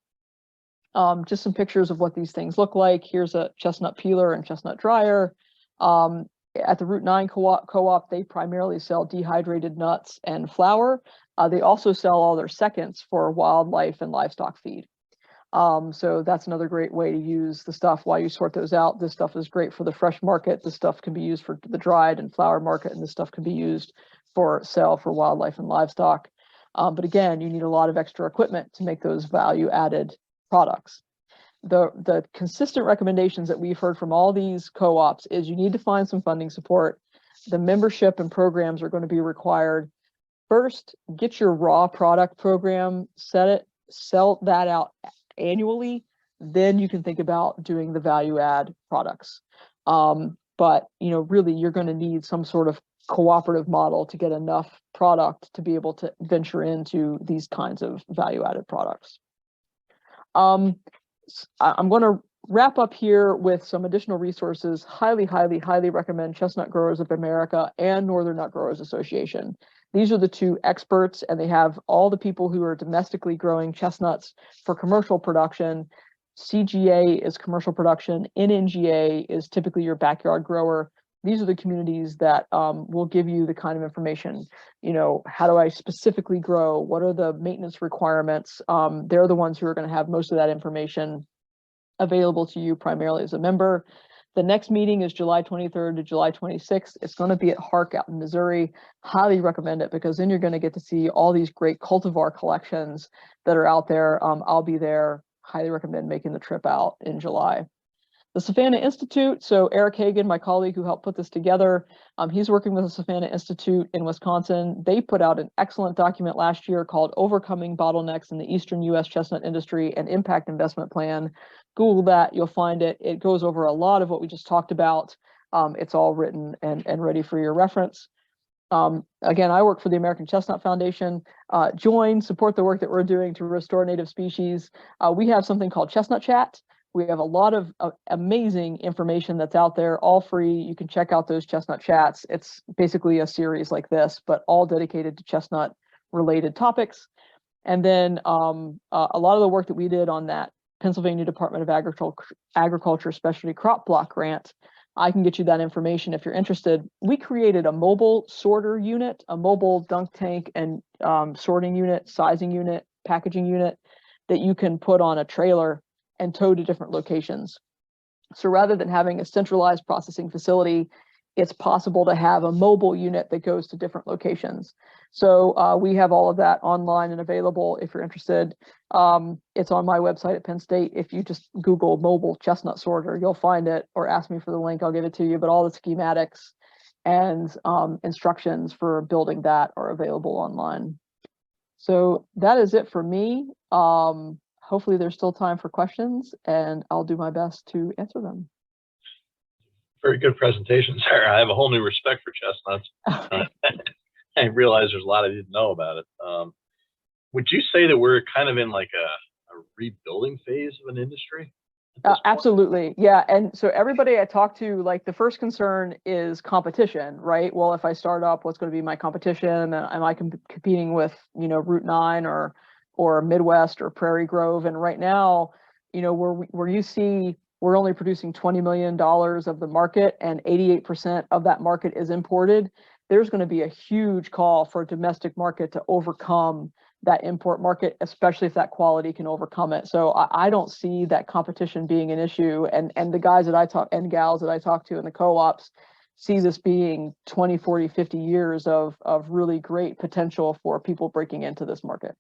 Just some pictures of what these things look like. Here's a chestnut peeler and chestnut dryer. At the Route 9 co-op, they primarily sell dehydrated nuts and flour. They also sell all their seconds for wildlife and livestock feed. So that's another great way to use the stuff while you sort those out. This stuff is great for the fresh market. This stuff can be used for the dried and flour market, and this stuff can be used for sale for wildlife and livestock. But again, you need a lot of extra equipment to make those value-added products. The consistent recommendations that we've heard from all these co-ops is you need to find some funding support. The membership and programs are going to be required. First, get your raw product program, sell that out annually. Then you can think about doing the value-add products. But really, you're going to need some sort of cooperative model to get enough product to be able to venture into these kinds of value-added products. I'm going to wrap up here with some additional resources. Highly, highly, highly recommend Chestnut Growers of America and Northern Nut Growers Association. These are the two experts, and they have all the people who are domestically growing chestnuts for commercial production. CGA is commercial production. NNGA is typically your backyard grower. These are the communities that will give you the kind of information. How do I specifically grow? What are the maintenance requirements? They're the ones who are going to have most of that information available to you primarily as a member. The next meeting is July 23rd to July 26th. It's going to be at Hark out in Missouri. Highly recommend it, because then you're going to get to see all these great cultivar collections that are out there. I'll be there. Highly recommend making the trip out in July. The Savannah Institute, so Eric Hagan, my colleague who helped put this together, he's working with the Savannah Institute in Wisconsin. They put out an excellent document last year called Overcoming Bottlenecks in the Eastern U.S. Chestnut Industry and Impact Investment Plan. Google that, you'll find it. It goes over a lot of what we just talked about. It's all written and ready for your reference. Again, I work for the American Chestnut Foundation. Support the work that we're doing to restore native species. We have something called Chestnut Chat. We have a lot of amazing information that's out there, all free. You can check out those chestnut chats. It's basically a series like this, but all dedicated to chestnut related topics. And then a lot of the work that we did on that Pennsylvania Department of Agriculture Specialty Crop Block grant, I can get you that information if you're interested. We created a mobile sorter unit, a mobile dunk tank and sorting unit, sizing unit, packaging unit that you can put on a trailer and tow to different locations. So rather than having a centralized processing facility, it's possible to have a mobile unit that goes to different locations. So we have all of that online and available if you're interested. It's on my website at Penn State. If you just Google mobile chestnut sorter, you'll find it, or ask me for the link, I'll give it to you. But all the schematics and instructions for building that are available online. So that is it for me. Hopefully there's still time for questions, and I'll do my best to answer them. Very good presentation, Sarah. I have a whole new respect for chestnuts. I realize there's a lot I didn't know about it. Would you say that we're kind of in like a rebuilding phase of an industry? Absolutely. Yeah. And so everybody I talk to, like, the first concern is competition, right? Well, if I start up, what's going to be my competition? Am I competing with, Route 9 or Midwest or Prairie Grove? And right now, where you see we're only producing $20 million of the market and 88% of that market is imported, there's going to be a huge call for a domestic market to overcome that import market, especially if that quality can overcome it. So I don't see that competition being an issue. And the guys that I talk and gals that I talk to in the co-ops see this being 20, 40, 50 years of really great potential for people breaking into this market.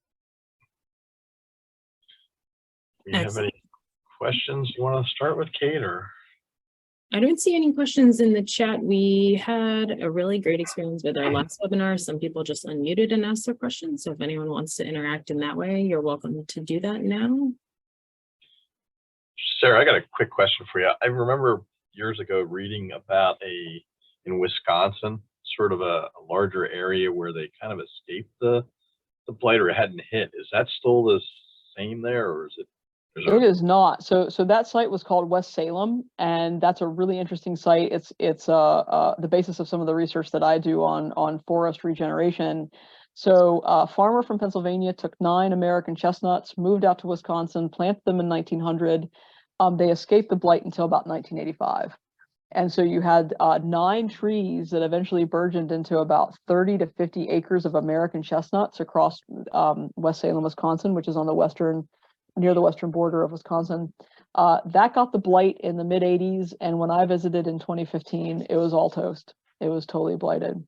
Do you have any questions you want to start with, Kate, or? I don't see any questions in the chat. We had a really great experience with our last webinar. Some people just unmuted and asked their questions. So if anyone wants to interact in that way, you're welcome to do that now. Sarah, I got a quick question for you. I remember years ago reading about in Wisconsin, sort of a larger area where they kind of escaped the blight or hadn't hit. Is that still the same there, or is it? It is not. So that site was called West Salem, and that's a really interesting site. It's the basis of some of the research that I do on forest regeneration. So a farmer from Pennsylvania took 9 American chestnuts, moved out to Wisconsin, planted them in 1900. They escaped the blight until about 1985. And so you had 9 trees that eventually burgeoned into about 30 to 50 acres of American chestnuts across West Salem, Wisconsin, which is on the near the western border of Wisconsin. That got the blight in the mid 80s. And when I visited in 2015, it was all toast. It was totally blighted.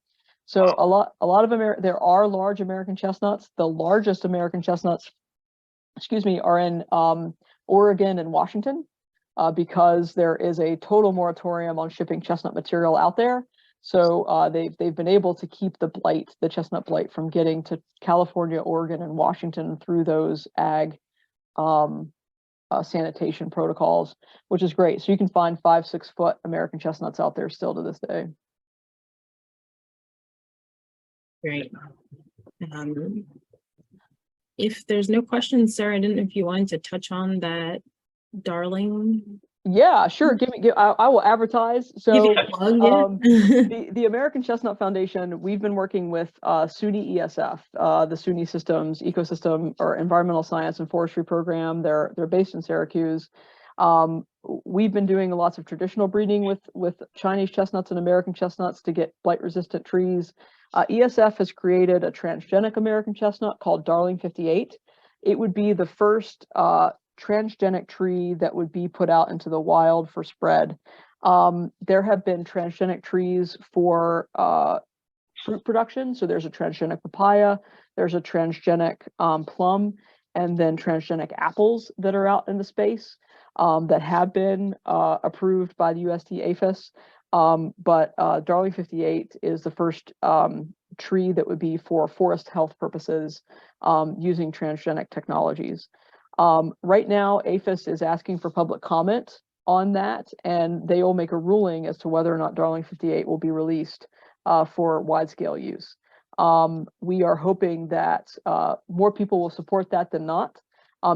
So a lot of there are large American chestnuts. The largest American chestnuts, are in Oregon and Washington, because there is a total moratorium on shipping chestnut material out there. So they've been able to keep the chestnut blight from getting to California, Oregon, and Washington through those ag sanitation protocols, which is great. So you can find 5-6 foot American chestnuts out there still to this day. Great. If there's no questions, Sarah, I didn't know if you wanted to touch on that darling. Yeah, sure. I will advertise. So the American Chestnut Foundation, we've been working with SUNY ESF, the SUNY Systems Ecosystem or Environmental Science and Forestry Program. They're based in Syracuse. We've been doing lots of traditional breeding with Chinese chestnuts and American chestnuts to get blight-resistant trees. ESF has created a transgenic American chestnut called Darling 58. It would be the first transgenic tree that would be put out into the wild for spread. There have been transgenic trees for fruit production. So there's a transgenic papaya, there's a transgenic plum, and then transgenic apples that are out in the space that have been approved by the USDA APHIS. But Darling 58 is the first tree that would be for forest health purposes using transgenic technologies. Right now, APHIS is asking for public comment on that, and they will make a ruling as to whether or not Darling 58 will be released for wide-scale use. We are hoping that more people will support that than not.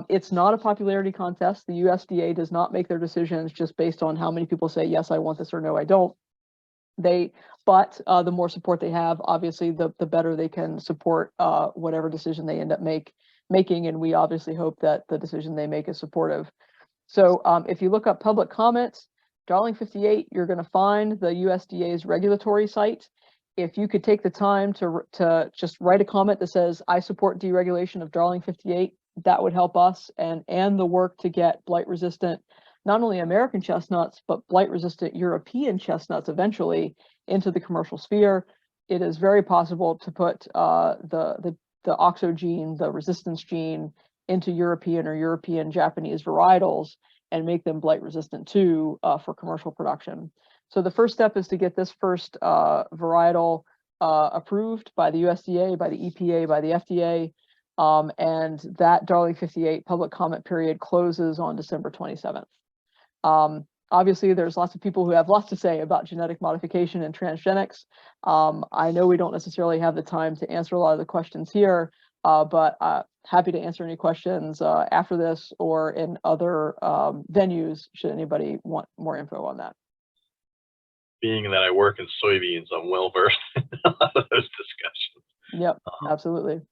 It's not a popularity contest. The USDA does not make their decisions just based on how many people say, yes, I want this, or no, I don't. But the more support they have, obviously, the better they can support whatever decision they end up making, and we obviously hope that the decision they make is supportive. So if you look up public comments, Darling 58, you're going to find the USDA's regulatory site. If you could take the time to just write a comment that says, I support deregulation of Darling 58, that would help us and the work to get blight resistant, not only American chestnuts, but blight resistant European chestnuts eventually into the commercial sphere. It is very possible to put the OXO gene, the resistance gene, into European or European Japanese varietals and make them blight resistant too for commercial production. So the first step is to get this first varietal approved by the USDA, by the EPA, by the FDA, and that Darling 58 public comment period closes on December 27th. Obviously, there's lots of people who have lots to say about genetic modification and transgenics. I know we don't necessarily have the time to answer a lot of the questions here, but happy to answer any questions after this or in other venues, should anybody want more info on that. Being that I work in soybeans, I'm well versed in a lot of those discussions. Yep, absolutely.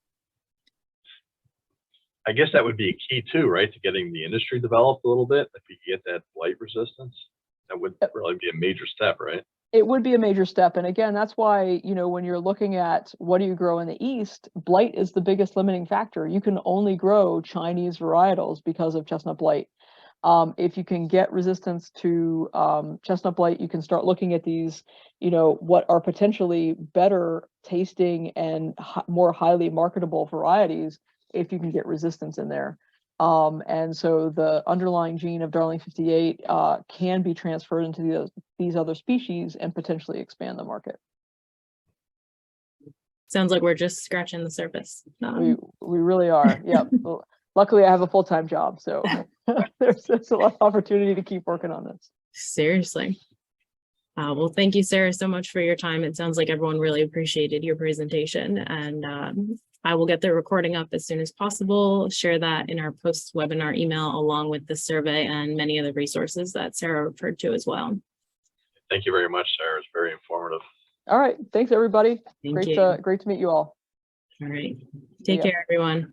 I guess that would be a key too, right? To getting the industry developed a little bit. If you get that blight resistance, that would really be a major step, right? It would be a major step. And again, that's why, you know, when you're looking at what do you grow in the East, blight is the biggest limiting factor. You can only grow Chinese varietals because of chestnut blight. If you can get resistance to chestnut blight, you can start looking at these, you know, what are potentially better tasting and more highly marketable varieties if you can get resistance in there. And so the underlying gene of Darling 58 can be transferred into these other species and potentially expand the market. Sounds like we're just scratching the surface. We really are. Yeah. Well, luckily, I have a full-time job, so there's a lot of opportunity to keep working on this. Seriously. Well, thank you, Sarah, so much for your time. It sounds like everyone really appreciated your presentation, and I will get the recording up as soon as possible, share that in our post-webinar email, along with the survey and many of the resources that Sarah referred to as well. Thank you very much, Sarah. It's very informative. All right. Thanks, everybody. Thank you. Great to meet you all. All right. Take care, everyone.